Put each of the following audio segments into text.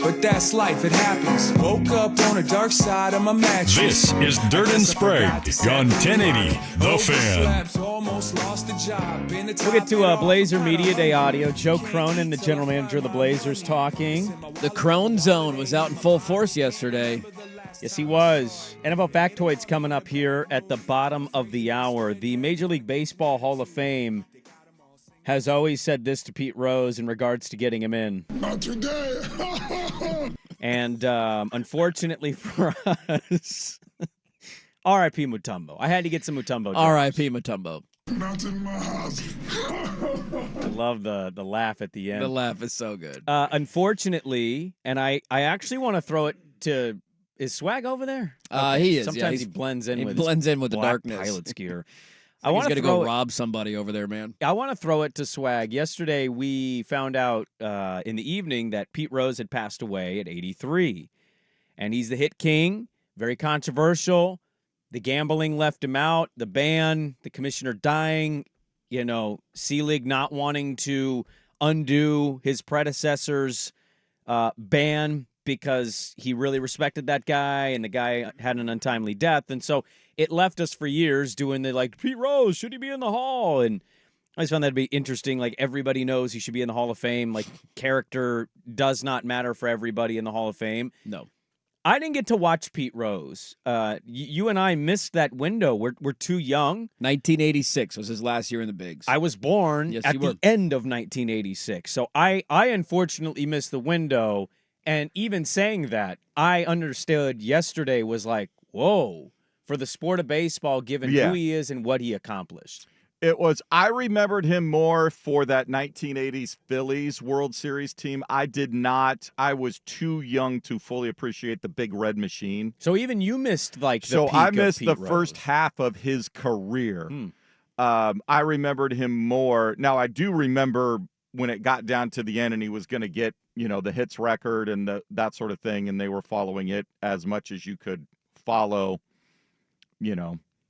but that's life, it happens. Woke up on the dark side of my mattress. This is Dirt and Sprague on 1080 The Fan. We'll get to Blazer Media Day audio. Joe Cronin, the general manager of the Blazers, talking. The Crone Zone was out in full force yesterday. Yes, he was. NFL factoids coming up here at the bottom of the hour. The Major League Baseball Hall of Fame has always said this to Pete Rose in regards to getting him in. Not today. And unfortunately for us, R.I.P. Mutombo. I had to get some Mutombo jokes. R.I.P. Mutombo. Not in my house. I love the laugh at the end. The laugh is so good. Unfortunately, and I actually want to throw it to, is Swag over there? Okay. He is. Sometimes yeah, he blends in with the black darkness. pilot's gear. He's going to go rob somebody over there, man. I want to throw it to Swag. Yesterday, we found out in the evening that Pete Rose had passed away at 83. And he's the hit king, very controversial. The gambling left him out, the ban, the commissioner dying, C-League not wanting to undo his predecessor's ban because he really respected that guy, and the guy had an untimely death. And so it left us for years doing Pete Rose, should he be in the Hall? And I just found that to be interesting. Everybody knows he should be in the Hall of Fame. Character does not matter for everybody in the Hall of Fame. No. I didn't get to watch Pete Rose. You and I missed that window. We're too young. 1986 was his last year in the bigs. I was born Yes, at the end of 1986. So I unfortunately missed the window. And even saying that, I understood yesterday was whoa, for the sport of baseball, given who he is and what he accomplished. I remembered him more for that 1980s Phillies World Series team. I was too young to fully appreciate the big red machine. So even you missed the peak So I missed of the Pete first Rose. half of his career. I remembered him more. Now, I do remember when it got down to the end and he was going to get, the hits record and that sort of thing, and they were following it as much as you could follow. It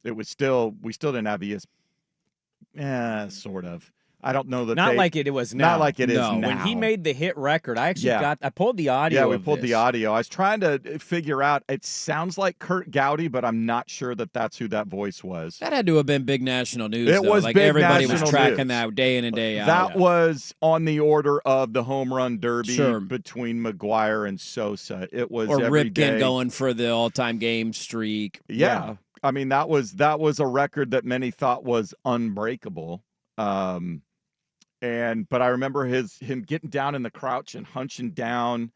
was we still didn't have ESPN. Sort of. I don't know that Not like it was now. Not like it is now. When he made the hit record, I actually I pulled the audio. Yeah, we pulled the audio. I was trying to figure out. It sounds like Kurt Gowdy, but I'm not sure that that's who that voice was. That had to have been big national news. It was big everybody national was tracking news. that day in and day out. That was on the order of the home run derby Sure. between McGuire and Sosa. It was or every Ripken day. going for the all-time game streak. Yeah. I mean, that was a record that many thought was unbreakable. But I remember him getting down in the crouch and hunching down.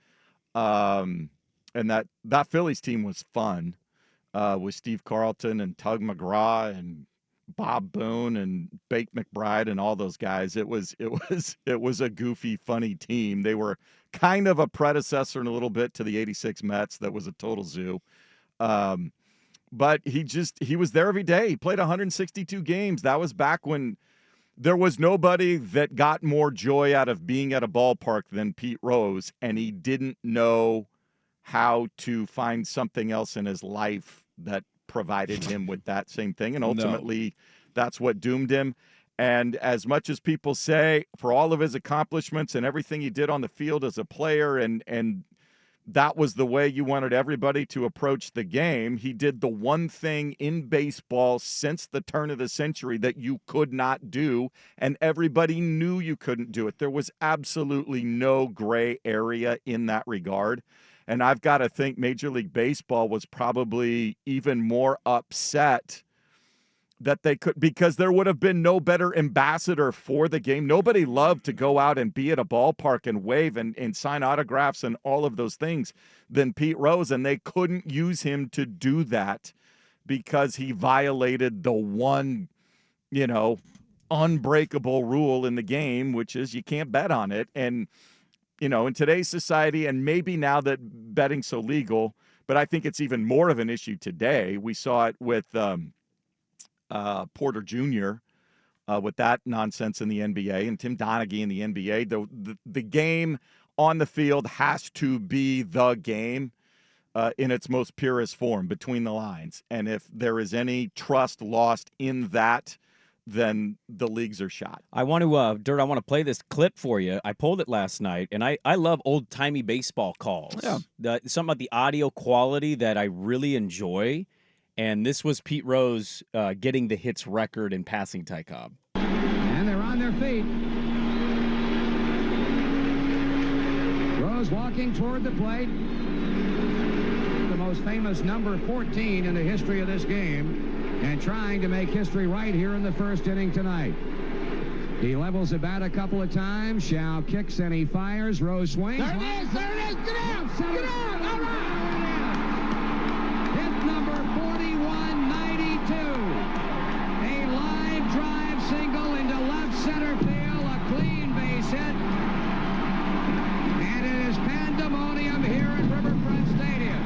And that Phillies team was fun. With Steve Carlton and Tug McGraw and Bob Boone and Bake McBride and all those guys. It was a goofy, funny team. They were kind of a predecessor in a little bit to the 86 Mets. That was a total zoo. But he was there every day. He played 162 games. That was back when there was nobody that got more joy out of being at a ballpark than Pete Rose, and he didn't know how to find something else in his life that provided him with that same thing. And ultimately, that's what doomed him. And as much as people say, for all of his accomplishments and everything he did on the field as a player, and that was the way you wanted everybody to approach the game, he did the one thing in baseball since the turn of the century that you could not do, and everybody knew you couldn't do it. There was absolutely no gray area in that regard. And I've got to think Major League Baseball was probably even more upset that they could, because there would have been no better ambassador for the game. Nobody loved to go out and be at a ballpark and wave and sign autographs and all of those things than Pete Rose. And they couldn't use him to do that because he violated the one, unbreakable rule in the game, which is you can't bet on it. And, in today's society, and maybe now that betting's so legal, but I think it's even more of an issue today. We saw it with Porter Jr. With that nonsense in the NBA, and Tim Donaghy in the NBA. The game on the field has to be the game in its most purest form, between the lines. And if there is any trust lost in that, then the leagues are shot. I want to, Dirt, I want to play this clip for you. I pulled it last night, and I love old-timey baseball calls. Yeah. Something about the audio quality that I really enjoy, and this was Pete Rose getting the hits record in passing Ty Cobb. And they're on their feet. Rose walking toward the plate. The most famous number 14 in the history of this game, and trying to make history right here in the first inning tonight. He levels the bat a couple of times. Shao kicks and he fires. Rose swings. There it is! There it is! Get out! Get out! All right! Hit number 4192. A line drive single into left center field. A clean base hit. And it is pandemonium here at Riverfront Stadium.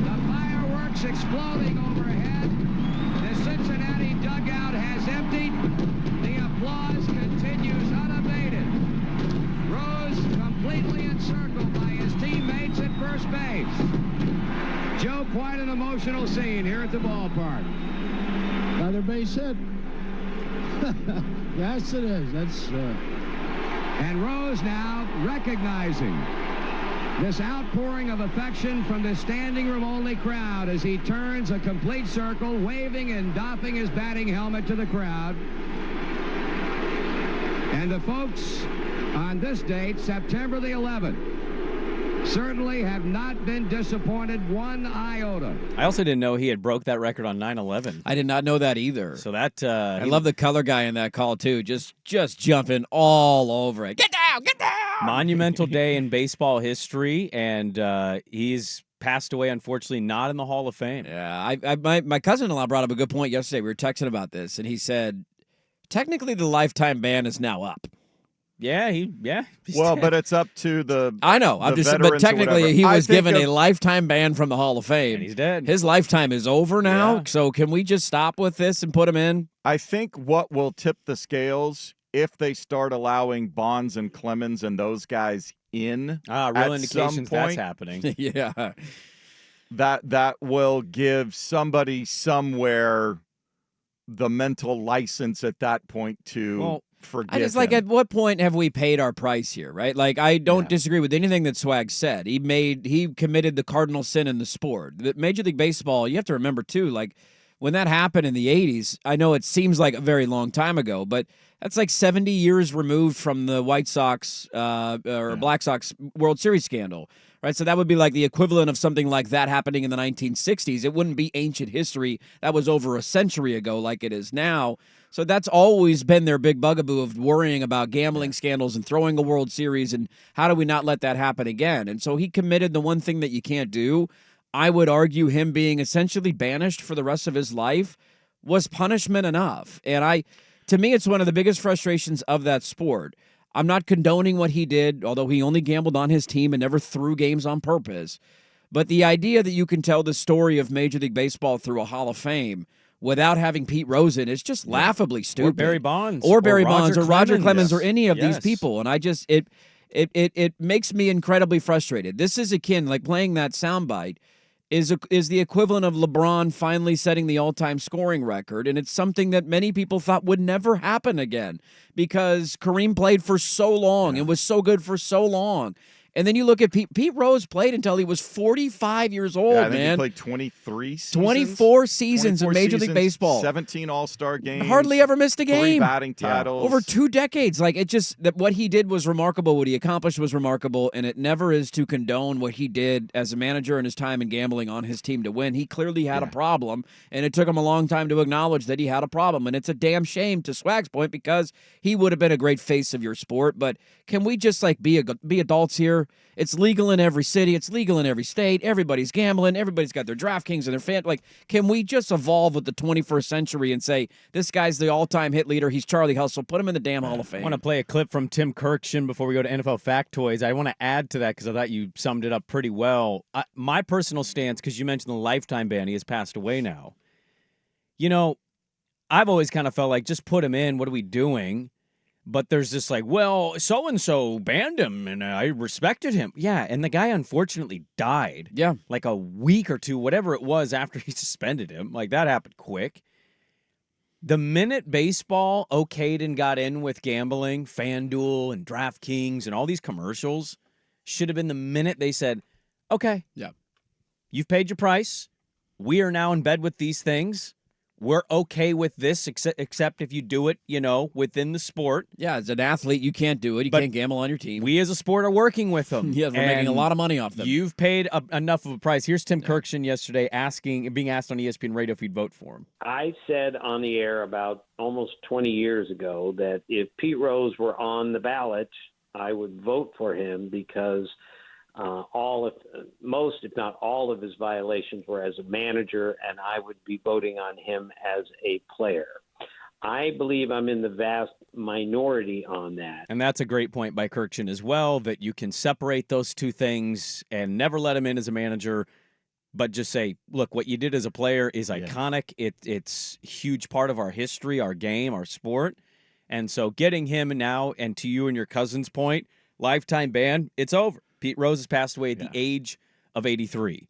The fireworks exploding overhead. The Cincinnati dugout has emptied. The applause continues unabated. Rose completely encircled by his teammates at first base. Joe, quite an emotional scene here at the ballpark. Another base hit. Yes, it is. That's. And Rose now recognizing this outpouring of affection from the standing room only crowd as he turns a complete circle, waving and doffing his batting helmet to the crowd. And the folks on this date, September the 11th, certainly have not been disappointed one iota. I also didn't know he had broke that record on 9/11. I did not know that either. So that I love the color guy in that call too. Just jumping all over it. Get down, get down. monumental day in baseball history, and he's passed away, unfortunately, not in the Hall of Fame. Yeah, my cousin-in-law brought up a good point yesterday. We were texting about this, and he said, technically the lifetime ban is now up. Yeah, he's Well, dead. but it's up to the. I know. the I'm just, veterans but or technically whatever. he I was think given of- a lifetime ban from the Hall of Fame. And he's dead. His lifetime is over now. Yeah. So can we just stop with this and put him in? I think what will tip the scales if they start allowing Bonds and Clemens and those guys in. real at some indications that's point, happening. Yeah. that will give somebody somewhere the mental license at that point to Well, forgive I just like, him. at what point have we paid our price here, right? Like, I don't Yeah. disagree with anything that Swag said. He committed the cardinal sin in the sport. The Major League Baseball, you have to remember too, like when that happened in the 80s, I know it seems like a very long time ago, but that's like 70 years removed from the White Sox or Black Sox World Series scandal, right? So that would be like the equivalent of something like that happening in the 1960s. It wouldn't be ancient history. That was over a century ago like it is now. So that's always been their big bugaboo of worrying about gambling scandals and throwing a World Series and how do we not let that happen again? And so he committed the one thing that you can't do. I would argue him being essentially banished for the rest of his life was punishment enough. And to me, it's one of the biggest frustrations of that sport. I'm not condoning what he did, although he only gambled on his team and never threw games on purpose. But the idea that you can tell the story of Major League Baseball through a Hall of Fame without having Pete Rose in is just laughably stupid. Or Barry Bonds. Or Barry Roger Bonds or Roger Clemens Yes. or any of these Yes. people. And I just it makes me incredibly frustrated. This is akin, like playing that soundbite is the equivalent of LeBron finally setting the all-time scoring record, and it's something that many people thought would never happen again because Kareem played for so long and was so good for so long. And then you look at Pete Rose played until he was 45 years old, Yeah, I think man. he played 23 seasons. 24 seasons in 24 Major League seasons, Baseball. 17 All-Star games. Hardly ever missed a 3 game. batting titles. Over 2 decades. Like, it just, that what he did was remarkable. What he accomplished was remarkable. And it never is to condone what he did as a manager and his time in gambling on his team to win. He clearly had a problem. And it took him a long time to acknowledge that he had a problem. And it's a damn shame, to Swag's point, because he would have been a great face of your sport. But can we just, like, be adults here? It's legal in every city. It's legal in every state. Everybody's gambling. Everybody's got their DraftKings and their fan. Like, can we just evolve with the 21st century and say, this guy's the all-time hit leader. He's Charlie Hustle. Put him in the damn Hall of Fame. I want to play a clip from Tim Kirkshin before we go to NFL Factoids. I want to add to that because I thought you summed it up pretty well. My personal stance, because you mentioned the lifetime ban, he has passed away now. You know, I've always kind of felt like, just put him in. What are we doing? But there's this like, well, so-and-so banned him, and I respected him. Yeah, and the guy unfortunately died. Yeah. Like a week or two, whatever it was, after he suspended him. Like, that happened quick. The minute baseball okayed and got in with gambling, FanDuel and DraftKings and all these commercials should have been the minute they said, okay, Yeah. you've paid your price. We are now in bed with these things. We're okay with this, except if you do it, within the sport. Yeah, as an athlete, you can't do it. You But can't gamble on your team. We as a sport are working with them. Yes, we're making a lot of money off them. You've paid enough of a price. Here's Tim Kirkshin yesterday being asked on ESPN Radio if he'd vote for him. I said on the air about almost 20 years ago that if Pete Rose were on the ballot, I would vote for him because most, if not all, of his violations were as a manager, and I would be voting on him as a player. I believe I'm in the vast minority on that. And that's a great point by Kirkshin as well, that you can separate those two things and never let him in as a manager, but just say, look, what you did as a player is iconic. It's a huge part of our history, our game, our sport. And so getting him now, and to you and your cousin's point, lifetime ban, it's over. Pete Rose has passed away at the age of 83.